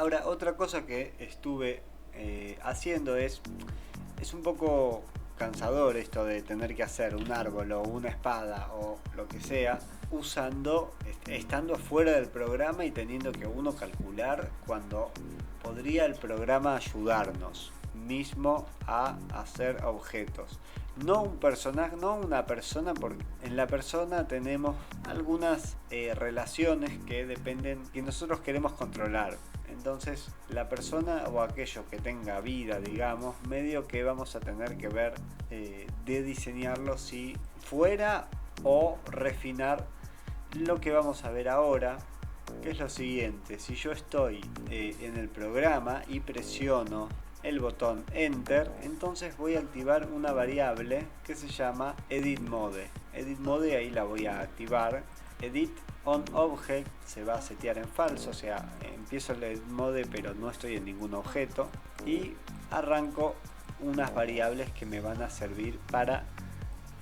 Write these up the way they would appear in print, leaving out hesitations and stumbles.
Ahora, otra cosa que estuve haciendo es un poco cansador esto de tener que hacer un árbol o una espada o lo que sea estando fuera del programa y teniendo que uno calcular cuando podría el programa ayudarnos mismo a hacer objetos. No un personaje, no una persona, porque en la persona tenemos algunas relaciones que dependen, que nosotros queremos controlar. Entonces la persona o aquello que tenga vida, digamos, medio que vamos a tener que ver de diseñarlo si fuera o refinar lo que vamos a ver ahora, que es lo siguiente. Si yo estoy en el programa y presiono el botón Enter, entonces voy a activar una variable que se llama Edit Mode. Edit Mode ahí la voy a activar. Edit on Object se va a setear en falso, o sea, empiezo el Edit Mode pero no estoy en ningún objeto y arranco unas variables que me van a servir para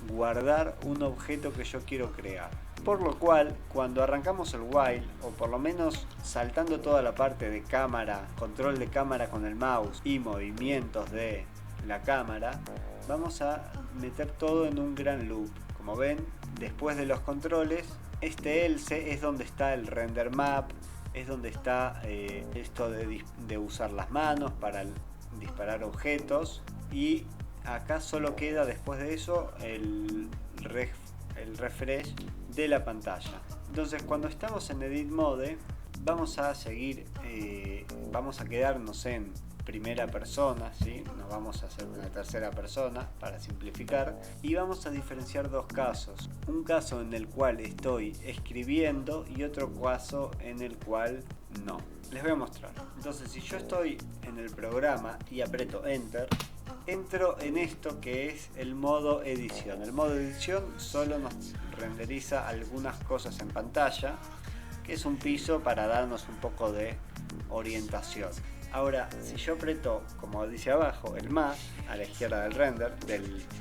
guardar un objeto que yo quiero crear. Por lo cual, cuando arrancamos el while, o por lo menos saltando toda la parte de cámara, control de cámara con el mouse y movimientos de la cámara, vamos a meter todo en un gran loop. Como ven, después de los controles, este else es donde está el render map, es donde está esto de usar las manos para disparar objetos, y acá solo queda después de eso el refresh de la pantalla. Entonces cuando estamos en Edit Mode vamos a seguir, vamos a quedarnos en primera persona, ¿sí? No vamos a hacer una tercera persona para simplificar, y vamos a diferenciar dos casos. Un caso en el cual estoy escribiendo y otro caso en el cual no. Les voy a mostrar. Entonces si yo estoy en el programa y aprieto Enter, entro en esto que es el modo edición. El modo edición solo nos renderiza algunas cosas en pantalla, que es un piso para darnos un poco de orientación. Ahora, si yo aprieto, como dice abajo, el más a la izquierda del render,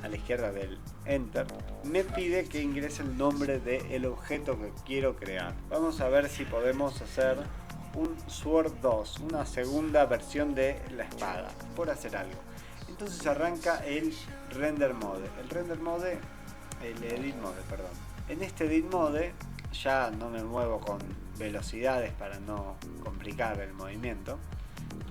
a la izquierda del Enter, me pide que ingrese el nombre del objeto que quiero crear. Vamos a ver si podemos hacer un Sword 2, una segunda versión de la espada, por hacer algo. Entonces arranca el Render Mode. El Edit Mode, perdón. En este Edit Mode ya no me muevo con velocidades para no complicar el movimiento.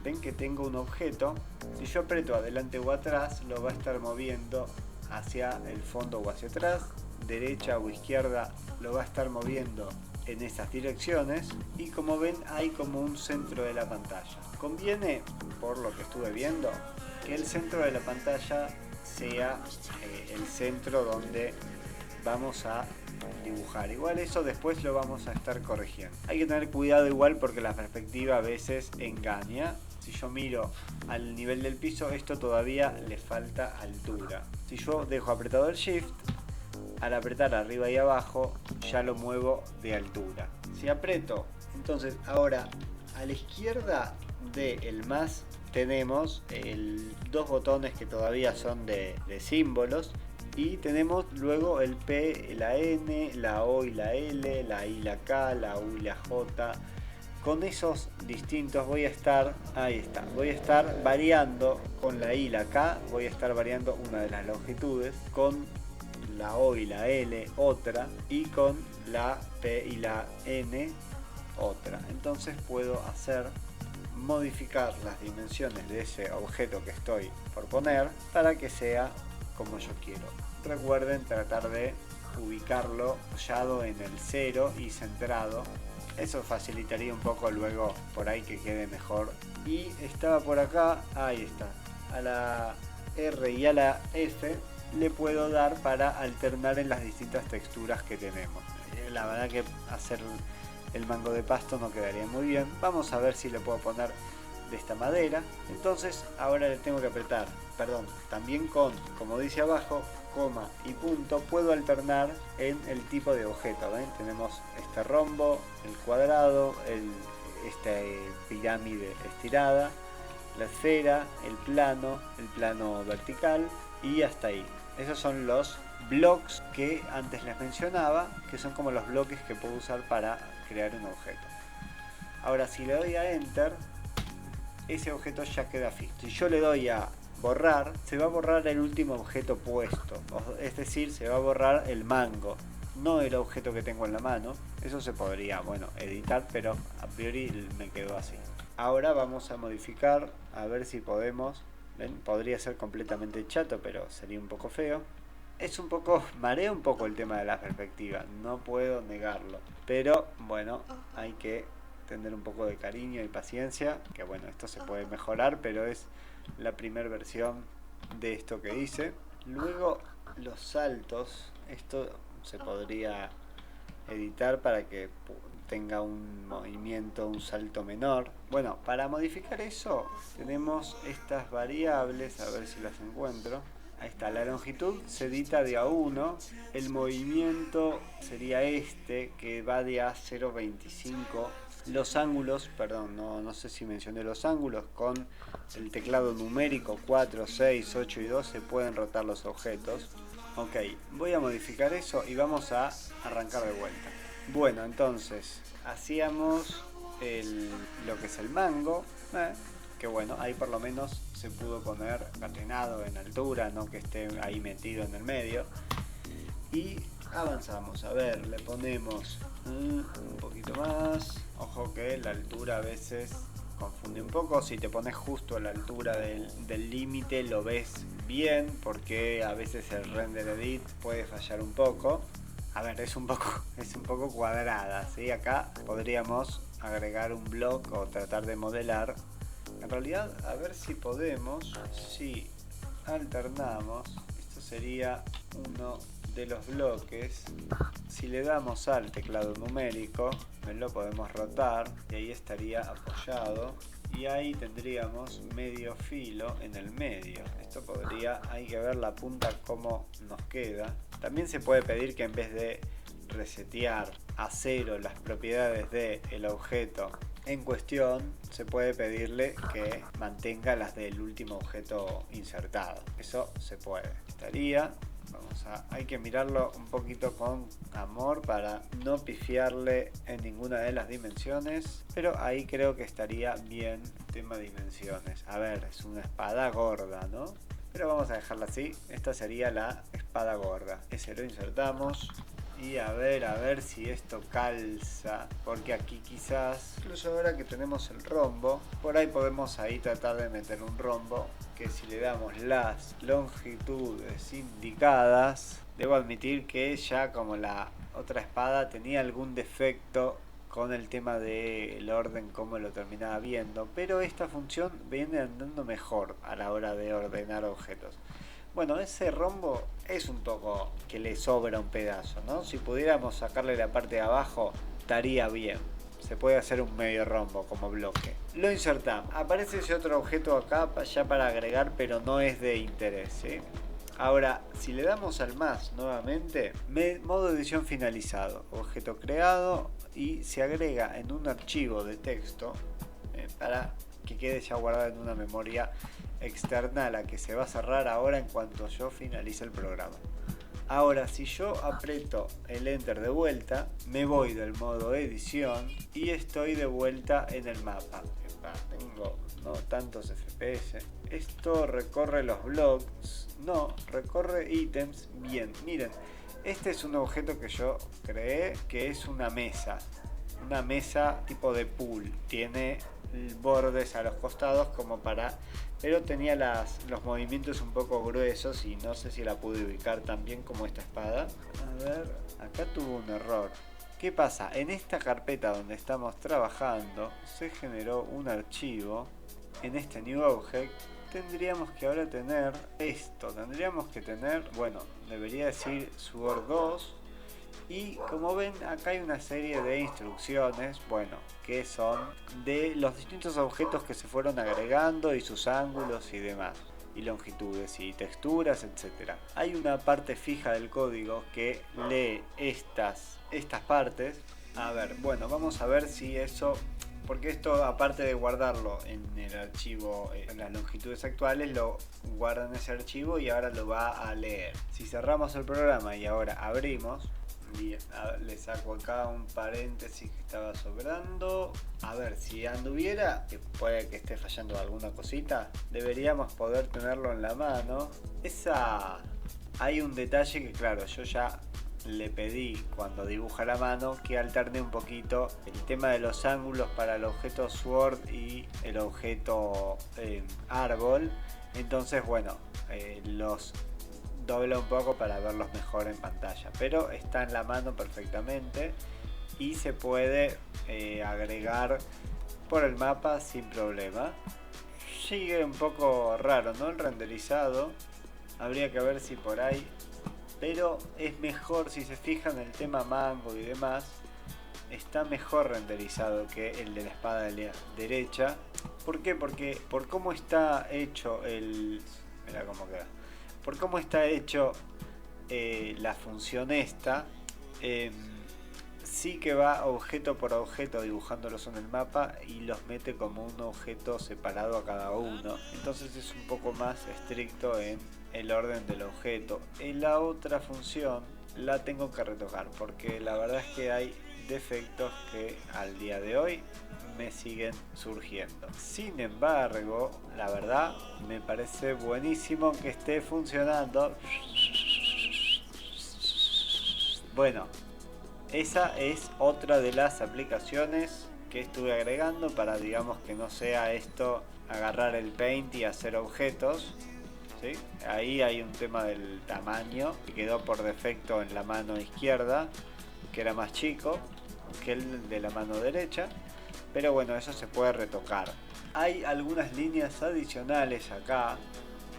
Ven que tengo un objeto. Si yo aprieto adelante o atrás, lo va a estar moviendo hacia el fondo o hacia atrás. Derecha o izquierda lo va a estar moviendo en esas direcciones. Y como ven, hay como un centro de la pantalla. Conviene, por lo que estuve viendo, que el centro de la pantalla sea el centro donde vamos a dibujar. Igual eso después lo vamos a estar corrigiendo. Hay que tener cuidado igual porque la perspectiva a veces engaña. Si yo miro al nivel del piso, esto todavía le falta altura. Si yo dejo apretado el Shift, al apretar arriba y abajo ya lo muevo de altura. Si aprieto, entonces ahora a la izquierda del más tenemos dos botones que todavía son de símbolos, y tenemos luego el P, la N, la O y la L, la I, la K, la U y la J. Con esos distintos voy a estar, ahí está, voy a estar variando con la I y la K, voy a estar variando una de las longitudes, con la O y la L otra, y con la P y la N otra. Entonces puedo modificar las dimensiones de ese objeto que estoy por poner para que sea como yo quiero. Recuerden tratar de ubicarlo apoyado en el 0 y centrado. Eso facilitaría un poco luego por ahí que quede mejor. Y estaba por acá, ahí está. A la R y a la F le puedo dar para alternar en las distintas texturas que tenemos. La verdad que hacer el mango de pasto no quedaría muy bien. Vamos a ver si le puedo poner de esta madera. Entonces ahora le tengo que apretar, también como dice abajo, coma y punto, puedo alternar en el tipo de objeto. ¿Ven? Tenemos este rombo, el cuadrado, esta pirámide estirada, la esfera, el plano vertical, y hasta ahí. Esos son los blocks que antes les mencionaba, que son como los bloques que puedo usar para crear un objeto. Ahora si le doy a Enter, ese objeto ya queda fijo. Si yo le doy a borrar, se va a borrar el último objeto puesto, es decir, se va a borrar el mango, no el objeto que tengo en la mano. Eso se podría, bueno, editar, pero a priori me quedó así. Ahora vamos a modificar, a ver si podemos. ¿Ven? Podría ser completamente chato, pero sería un poco feo. Es un poco, marea un poco el tema de la perspectiva, no puedo negarlo. Pero bueno, hay que tener un poco de cariño y paciencia, que bueno, esto se puede mejorar, pero es la primera versión de esto que hice. Luego los saltos, esto se podría editar para que tenga un movimiento, un salto menor. Bueno, para modificar eso tenemos estas variables, a ver si las encuentro. Ahí está, la longitud se edita de a 1, el movimiento sería este, que va de a 0,25. Los ángulos, perdón, no sé si mencioné los ángulos, con el teclado numérico 4, 6, 8 y 2 se pueden rotar los objetos. Ok, voy a modificar eso y vamos a arrancar de vuelta. Bueno, entonces, hacíamos lo que es el mango, que bueno, ahí por lo menos se pudo poner catenado en altura, no que esté ahí metido en el medio. Y avanzamos, a ver, le ponemos un poquito más. Ojo que la altura a veces confunde un poco. Si te pones justo a la altura del límite lo ves bien, porque a veces el render edit puede fallar un poco. A ver, es un poco cuadrada, ¿sí? Acá podríamos agregar un block o tratar de modelar. En realidad, a ver si podemos, si alternamos, esto sería uno de los bloques. Si le damos al teclado numérico, lo podemos rotar y ahí estaría apoyado. Y ahí tendríamos medio filo en el medio. Esto podría, hay que ver la punta cómo nos queda. También se puede pedir que en vez de resetear a 0 las propiedades del objeto en cuestión, se puede pedirle que mantenga las del último objeto insertado. Eso se puede. Estaría, hay que mirarlo un poquito con amor para no pifiarle en ninguna de las dimensiones, pero ahí creo que estaría bien el tema de dimensiones. A ver, es una espada gorda, ¿no? Pero vamos a dejarla así. Esta sería la espada gorda. Ese lo insertamos. Y a ver si esto calza, porque aquí quizás, incluso ahora que tenemos el rombo, por ahí podemos ahí tratar de meter un rombo, que si le damos las longitudes indicadas, debo admitir que ya como la otra espada tenía algún defecto con el tema del orden, cómo lo terminaba viendo, pero esta función viene andando mejor a la hora de ordenar objetos. Bueno, ese rombo es un poco que le sobra un pedazo, ¿no? Si pudiéramos sacarle la parte de abajo, estaría bien. Se puede hacer un medio rombo como bloque. Lo insertamos. Aparece ese otro objeto acá ya para agregar, pero no es de interés, ¿sí? Ahora, si le damos al más nuevamente, modo edición finalizado, objeto creado, y se agrega en un archivo de texto para que quede ya guardado en una memoria externa, a la que se va a cerrar ahora en cuanto yo finalice el programa. Ahora, si yo aprieto el enter de vuelta, me voy del modo edición y estoy de vuelta en el mapa. Tengo no tantos FPS. Esto recorre los blocks, no, recorre ítems. Bien, miren, este es un objeto que yo creé, que es una mesa tipo de pool. Tiene bordes a los costados como para, pero tenía los movimientos un poco gruesos y no sé si la pude ubicar tan bien como esta espada. A ver, acá tuvo un error. ¿Qué pasa? En esta carpeta donde estamos trabajando se generó un archivo. En este new object tendríamos que ahora tener esto, tendríamos que tener, bueno, debería decir Sword 2. Y como ven, acá hay una serie de instrucciones, bueno, que son de los distintos objetos que se fueron agregando y sus ángulos y demás, y longitudes y texturas, etcétera. Hay una parte fija del código que lee estas partes. A ver, bueno, vamos a ver si eso, porque esto, aparte de guardarlo en el archivo, en las longitudes actuales, lo guarda en ese archivo y ahora lo va a leer. Si cerramos el programa y ahora abrimos, Bien, le saco acá un paréntesis que estaba sobrando. A ver, si anduviera, que puede que esté fallando alguna cosita, deberíamos poder tenerlo en la mano. Hay un detalle que claro, yo ya le pedí cuando dibuja la mano que alterne un poquito el tema de los ángulos para el objeto Sword y el objeto árbol. Entonces bueno, los dobla un poco para verlos mejor en pantalla, pero está en la mano perfectamente y se puede agregar por el mapa sin problema. Sigue un poco raro, ¿no? El renderizado, habría que ver si por ahí, pero es mejor, si se fijan, el tema mango y demás está mejor renderizado que el de la espada de la derecha. ¿Por qué? Porque por cómo está hecho mira cómo queda. Por cómo está hecho la función esta, sí que va objeto por objeto dibujándolos en el mapa y los mete como un objeto separado a cada uno. Entonces es un poco más estricto en el orden del objeto. En la otra función la tengo que retocar porque la verdad es que hay defectos que al día de hoy me siguen surgiendo. Sin embargo, la verdad me parece buenísimo que esté funcionando. Bueno, esa es otra de las aplicaciones que estuve agregando para, digamos, que no sea esto agarrar el paint y hacer objetos, ¿sí? Ahí hay un tema del tamaño que quedó por defecto en la mano izquierda, que era más chico que el de la mano derecha, pero bueno, eso se puede retocar. Hay algunas líneas adicionales acá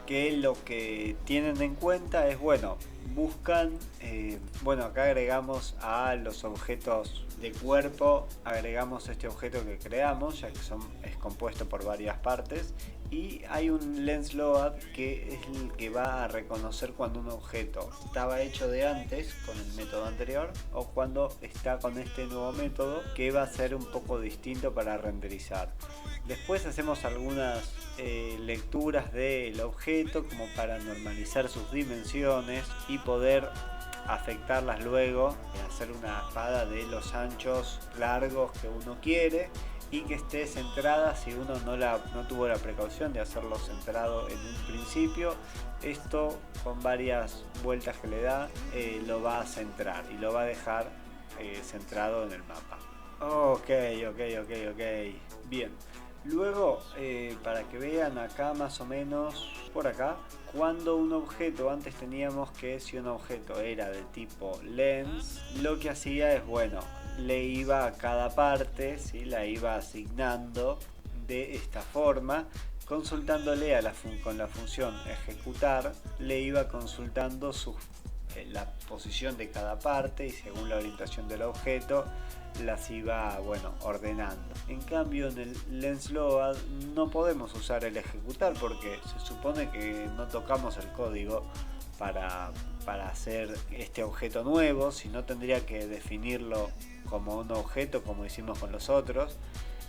que lo que tienen en cuenta es, bueno, buscan, bueno, acá agregamos a los objetos de cuerpo, agregamos este objeto que creamos, ya que es compuesto por varias partes, y hay un lens load que es el que va a reconocer cuando un objeto estaba hecho de antes con el método anterior o cuando está con este nuevo método, que va a ser un poco distinto para renderizar. Después hacemos algunas lecturas del objeto como para normalizar sus dimensiones y poder afectarlas luego, hacer una espada de los anchos largos que uno quiere y que esté centrada si uno no tuvo la precaución de hacerlo centrado en un principio. Esto con varias vueltas que le da lo va a centrar y lo va a dejar centrado en el mapa. Ok, bien. Luego, para que vean acá más o menos, por acá, cuando un objeto, antes teníamos que si un objeto era de tipo lens, lo que hacía es, bueno, le iba a cada parte, ¿sí? La iba asignando de esta forma, consultándole con la función ejecutar, le iba consultando la posición de cada parte y según la orientación del objeto las iba, bueno, ordenando. En cambio en el lens load no podemos usar el ejecutar porque se supone que no tocamos el código para hacer este objeto nuevo, sino tendría que definirlo como un objeto como hicimos con los otros.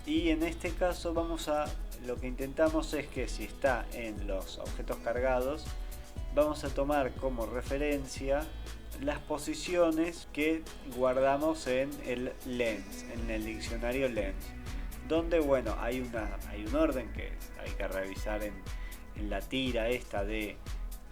Y en este caso lo que intentamos es que si está en los objetos cargados, vamos a tomar como referencia las posiciones que guardamos en el lens, en el diccionario lens, donde bueno, hay un orden que hay que revisar en la tira esta de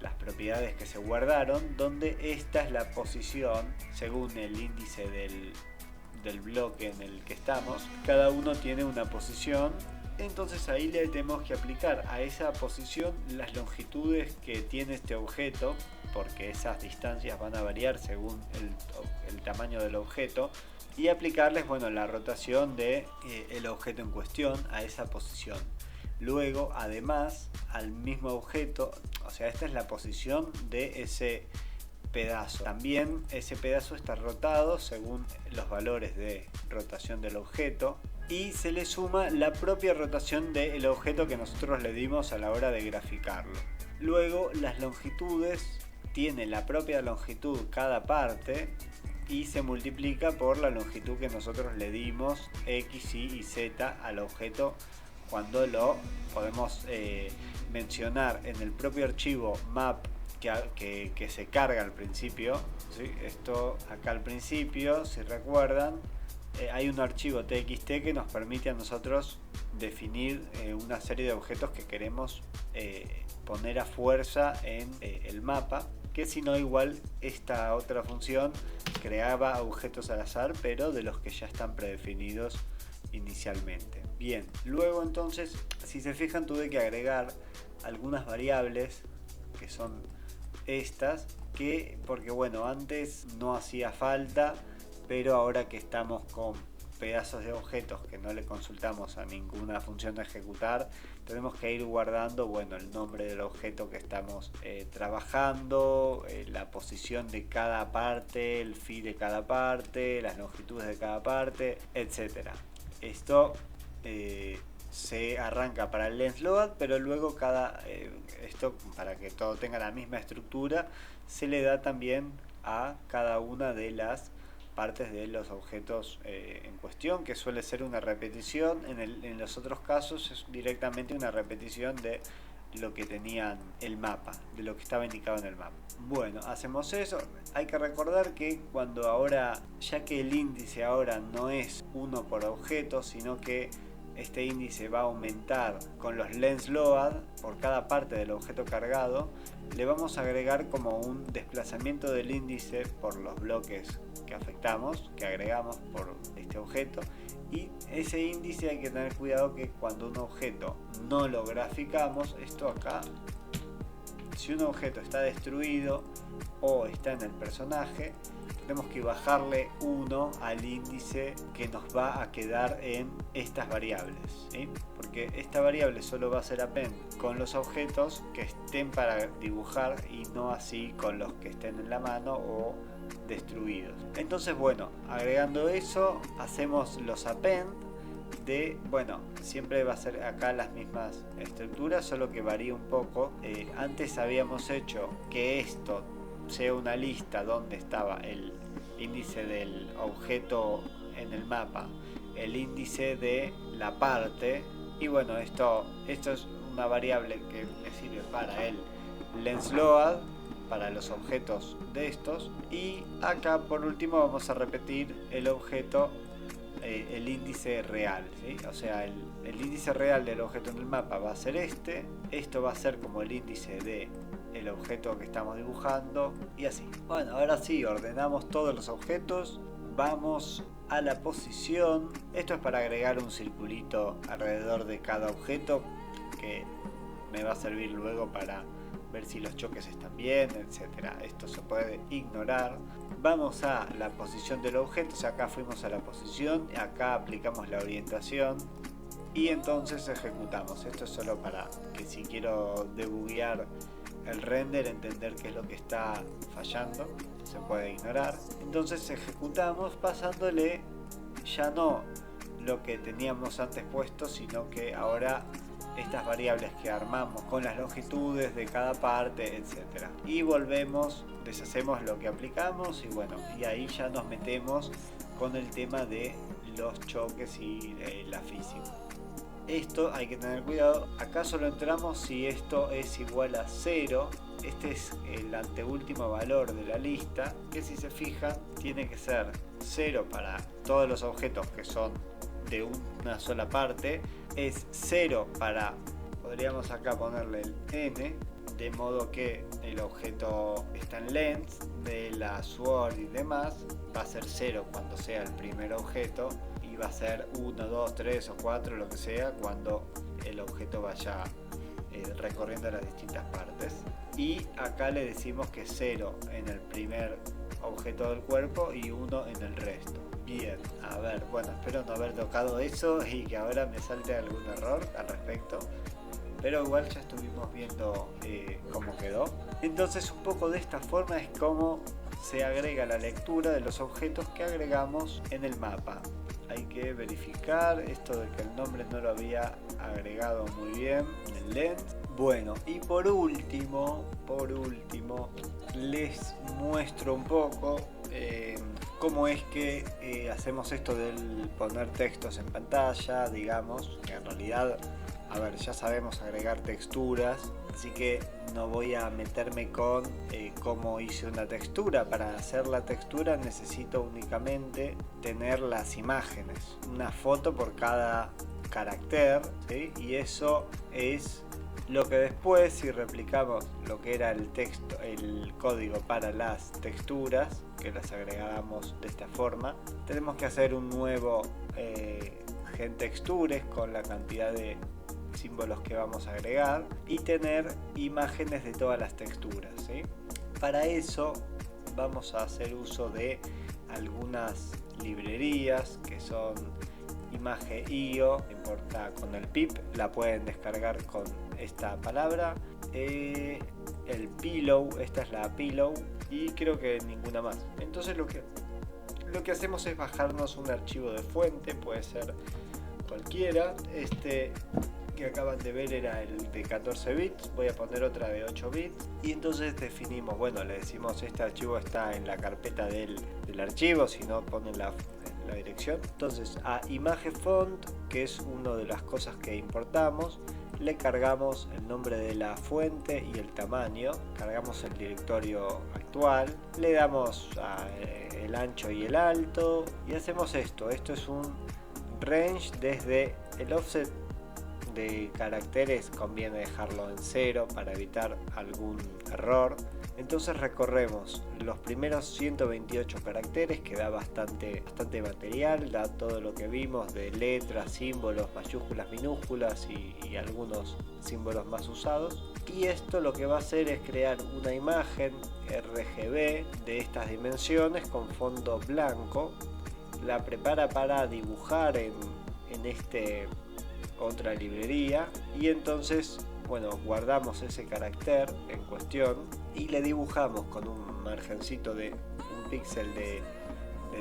las propiedades que se guardaron, donde esta es la posición según el índice del bloque en el que estamos. Cada uno tiene una posición, entonces ahí le tenemos que aplicar a esa posición las longitudes que tiene este objeto, porque esas distancias van a variar según el tamaño del objeto, y aplicarles, bueno, la rotación de el objeto en cuestión a esa posición. Luego, además, al mismo objeto, o sea, esta es la posición de ese pedazo. También ese pedazo está rotado según los valores de rotación del objeto y se le suma la propia rotación del objeto que nosotros le dimos a la hora de graficarlo. Luego, las longitudes, tiene la propia longitud cada parte y se multiplica por la longitud que nosotros le dimos X, Y y Z al objeto cuando lo podemos mencionar en el propio archivo map que se carga al principio, ¿sí? Esto acá al principio, si recuerdan, hay un archivo txt que nos permite a nosotros definir una serie de objetos que queremos poner a fuerza en el mapa, que si no, igual esta otra función creaba objetos al azar, pero de los que ya están predefinidos inicialmente. Bien, luego entonces, si se fijan, tuve que agregar algunas variables que son estas, porque bueno, antes no hacía falta, pero ahora que estamos con pedazos de objetos que no le consultamos a ninguna función de ejecutar, tenemos que ir guardando, bueno, el nombre del objeto que estamos trabajando, la posición de cada parte, el phi de cada parte, las longitudes de cada parte, etcétera. Esto se arranca para el length load, pero luego esto, para que todo tenga la misma estructura, se le da también a cada una de las partes de los objetos en cuestión, que suele ser una repetición. En los otros casos es directamente una repetición de lo que tenían el mapa, de lo que estaba indicado en el mapa. Bueno, hacemos eso. Hay que recordar que cuando ahora, ya que el índice ahora no es uno por objeto, sino que este índice va a aumentar con los length load por cada parte del objeto cargado, le vamos a agregar como un desplazamiento del índice por los bloques que afectamos, que agregamos por este objeto, y ese índice hay que tener cuidado que cuando un objeto no lo graficamos, esto acá, si un objeto está destruido o está en el personaje, tenemos que bajarle 1 al índice que nos va a quedar en estas variables, ¿sí? Porque esta variable solo va a ser append con los objetos que estén para dibujar y no así con los que estén en la mano o destruidos. Entonces, bueno, agregando eso, hacemos los append de, bueno, siempre va a ser acá las mismas estructuras, solo que varía un poco. Antes habíamos hecho que esto sea una lista donde estaba el índice del objeto en el mapa, el índice de la parte, y bueno, esto es una variable que me sirve para el length load, para los objetos de estos, y acá por último vamos a repetir el objeto, el índice real, ¿sí? O sea, el índice real del objeto en el mapa va a ser esto va a ser como el índice de el objeto que estamos dibujando, y así. Bueno, ahora sí, ordenamos todos los objetos, vamos a la posición. Esto es para agregar un circulito alrededor de cada objeto que me va a servir luego para ver si los choques están bien, etcétera. Esto se puede ignorar. Vamos a la posición del objeto, o sea, acá fuimos a la posición, acá aplicamos la orientación y entonces ejecutamos. Esto es solo para que si quiero debuguear el render, entender qué es lo que está fallando, se puede ignorar. Entonces ejecutamos pasándole ya no lo que teníamos antes puesto, sino que ahora estas variables que armamos con las longitudes de cada parte, etcétera. Y volvemos, deshacemos lo que aplicamos y bueno, y ahí ya nos metemos con el tema de los choques y la física. Esto hay que tener cuidado, acá solo entramos si esto es igual a 0. Este es el anteúltimo valor de la lista, que si se fijan tiene que ser 0 para todos los objetos que son de una sola parte, es 0 para, podríamos acá ponerle el n, de modo que el objeto está en length de la sword y demás, va a ser 0 cuando sea el primer objeto, y va a ser 1, 2, 3 o 4, lo que sea, cuando el objeto vaya recorriendo las distintas partes. Y acá le decimos que 0 en el primer objeto del cuerpo y 1 en el resto. Bien, a ver, bueno, espero no haber tocado eso y que ahora me salte algún error al respecto, pero igual ya estuvimos viendo cómo quedó. Entonces, un poco de esta forma es como se agrega la lectura de los objetos que agregamos en el mapa. Hay que verificar esto de que el nombre no lo había agregado muy bien en el length. Bueno, y por último les muestro un poco cómo es que hacemos esto del poner textos en pantalla, digamos, que en realidad a ver, ya sabemos agregar texturas, así que no voy a meterme con cómo hice una textura. Para hacer la textura necesito únicamente tener las imágenes, una foto por cada carácter, ¿sí? Y eso es lo que después, si replicamos lo que era el texto, el código para las texturas, que las agregamos de esta forma, tenemos que hacer un nuevo GenTextures con la cantidad de símbolos que vamos a agregar y tener imágenes de todas las texturas, ¿sí? Para eso vamos a hacer uso de algunas librerías que son Image.io, no importa con el pip, la pueden descargar con esta palabra, el Pillow, esta es la Pillow y creo que ninguna más. Entonces lo que hacemos es bajarnos un archivo de fuente, puede ser cualquiera. Este que acaban de ver era el de 14 bits, voy a poner otra de 8 bits y entonces definimos, bueno, le decimos este archivo está en la carpeta del archivo, si no ponen la dirección. Entonces a image font, que es una de las cosas que importamos, le cargamos el nombre de la fuente y el tamaño, cargamos el directorio actual, le damos el ancho y el alto y hacemos esto. Esto es un range desde el offset de caracteres, conviene dejarlo en 0 para evitar algún error. Entonces recorremos los primeros 128 caracteres, que da bastante material, da todo lo que vimos de letras, símbolos, mayúsculas, minúsculas y algunos símbolos más usados. Y esto lo que va a hacer es crear una imagen RGB de estas dimensiones con fondo blanco. La prepara para dibujar en este otra librería y entonces, bueno, guardamos ese carácter en cuestión y le dibujamos con un margencito de un píxel de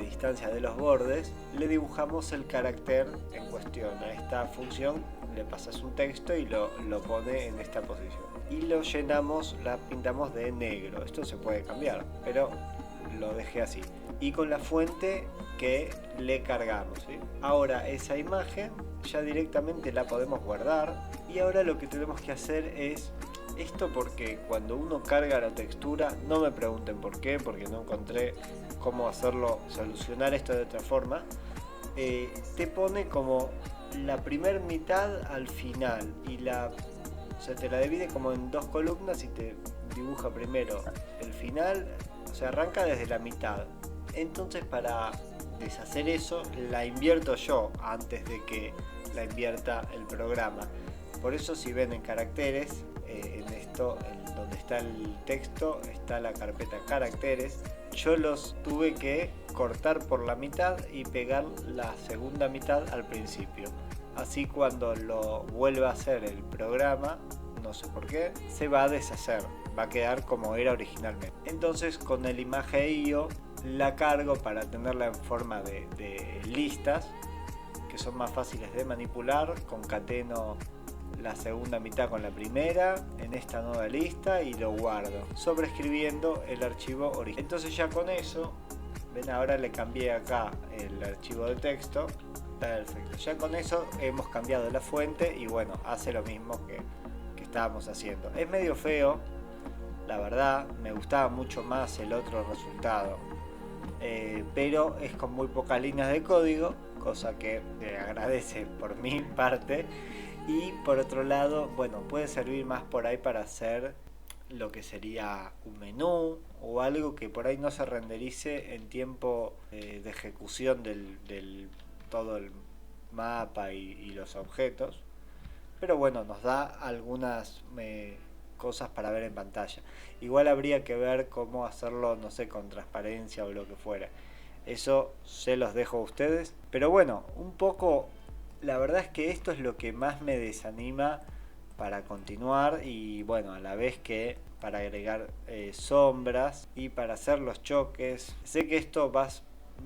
distancia de los bordes, le dibujamos el carácter en cuestión. A esta función le pasas un texto y lo pone en esta posición y lo llenamos, la pintamos de negro. Esto se puede cambiar, pero lo dejé así. Y con la fuente que le cargamos, ¿sí? Ahora esa imagen ya directamente la podemos guardar y ahora lo que tenemos que hacer es esto, porque cuando uno carga la textura, no me pregunten por qué, porque no encontré cómo hacerlo, solucionar esto de otra forma, te pone como la primer mitad al final y o sea, te la divide como en dos columnas y te dibuja primero el final, o sea, arranca desde la mitad. Entonces, para deshacer eso, la invierto yo antes de que la invierta el programa. Por eso, si ven en caracteres, en esto, donde está el texto, está la carpeta caracteres. Yo los tuve que cortar por la mitad y pegar la segunda mitad al principio. Así cuando lo vuelva a hacer el programa, no sé por qué, se va a deshacer, va a quedar como era originalmente. Entonces con el Image.io la cargo para tenerla en forma de listas, que son más fáciles de manipular. Concateno la segunda mitad con la primera en esta nueva lista y lo guardo, sobreescribiendo el archivo original. Entonces ya con eso, ven, ahora le cambié acá el archivo de texto. Perfecto, ya con eso hemos cambiado la fuente y bueno, hace lo mismo que estábamos haciendo. Es medio feo, la verdad, me gustaba mucho más el otro resultado, pero es con muy pocas líneas de código, cosa que te agradece por mi parte. Y por otro lado, bueno, puede servir más por ahí para hacer lo que sería un menú o algo que por ahí no se renderice en tiempo de ejecución del todo el mapa y los objetos, pero bueno, nos da algunas cosas para ver en pantalla. Igual habría que ver cómo hacerlo, no sé, con transparencia o lo que fuera. Eso se los dejo a ustedes, pero bueno, un poco, la verdad es que esto es lo que más me desanima para continuar, y bueno, a la vez que para agregar sombras y para hacer los choques. Sé que esto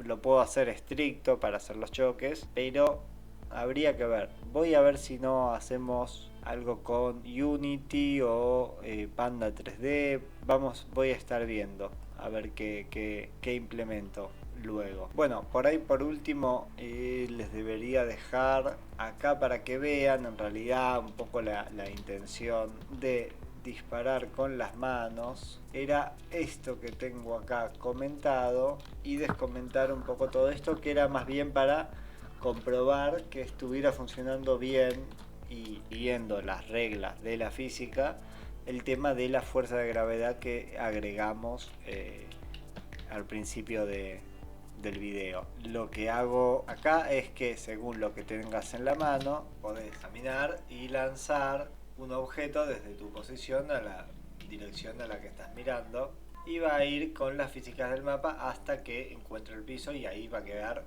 lo puedo hacer estricto para hacer los choques, pero habría que ver. Voy a ver si no hacemos algo con Unity o Panda 3D. Voy a estar viendo a ver qué implemento. luego. Bueno, por ahí por último les debería dejar acá para que vean en realidad un poco la intención de disparar con las manos. Era esto que tengo acá comentado y descomentar un poco todo esto, que era más bien para comprobar que estuviera funcionando bien y viendo las reglas de la física el tema de la fuerza de gravedad que agregamos al principio del video. Lo que hago acá es que según lo que tengas en la mano podés caminar y lanzar un objeto desde tu posición a la dirección a la que estás mirando y va a ir con las físicas del mapa hasta que encuentre el piso y ahí va a quedar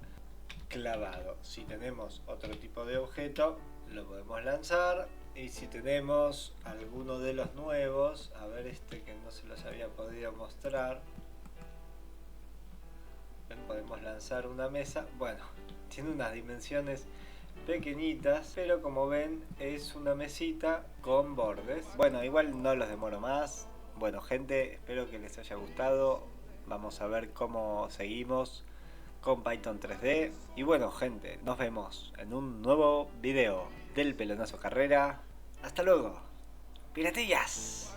clavado. Si tenemos otro tipo de objeto lo podemos lanzar, y si tenemos alguno de los nuevos, a ver este que no se los había podido mostrar, podemos lanzar una mesa. Bueno, tiene unas dimensiones pequeñitas, pero como ven es una mesita con bordes. Bueno, igual no los demoro más. Bueno gente, espero que les haya gustado. Vamos a ver cómo seguimos con Python 3D. Y bueno gente, nos vemos en un nuevo video del Pelonazo Carrera. Hasta luego, piratillas.